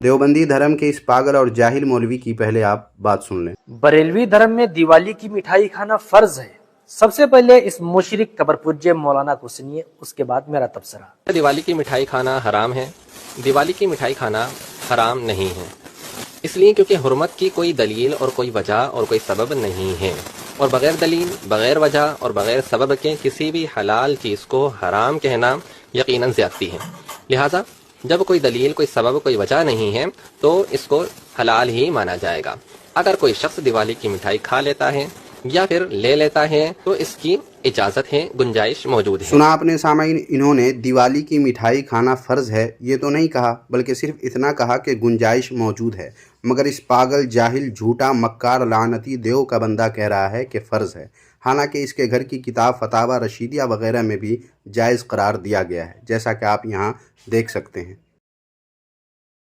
देवबंदी धर्म के इस पागल और जाहिल मौलवी की पहले आप बात सुन लें। बरेलवी धर्म में दिवाली की मिठाई खाना फर्ज है। सबसे पहले इस मुशरिक कबर पूज्य मौलाना को सुनिए, उसके बाद मेरा तबसरा। दिवाली की मिठाई खाना हराम है। दिवाली की मिठाई खाना हराम नहीं है, इसलिए क्योंकि हुर्मत की कोई दलील और कोई वजह और कोई सबब नहीं है, और बगैर दलील, बगैर वजह और बगैर सबब के किसी भी हलाल चीज़ को हराम कहना यकीनन ज़्यादती है। लिहाजा जब कोई दलील, कोई सबब, कोई वजह नहीं है तो इसको हलाल ही माना जाएगा। अगर कोई शख्स दिवाली की मिठाई खा लेता है या फिर ले लेता है तो इसकी इजाज़त है, गुंजाइश मौजूद है। सुना आपने सामाईन, इन्होंने दिवाली की मिठाई खाना फ़र्ज़ है ये तो नहीं कहा, बल्कि सिर्फ इतना कहा कि गुंजाइश मौजूद है। मगर इस पागल, जाहिल, झूठा, मक्कार, लानती देव का बंदा कह रहा है कि फ़र्ज़ है, हालांकि इसके घर की किताब फतावा रशीदिया वगैरह में भी जायज़ करार दिया गया है, जैसा कि आप यहाँ देख सकते हैं।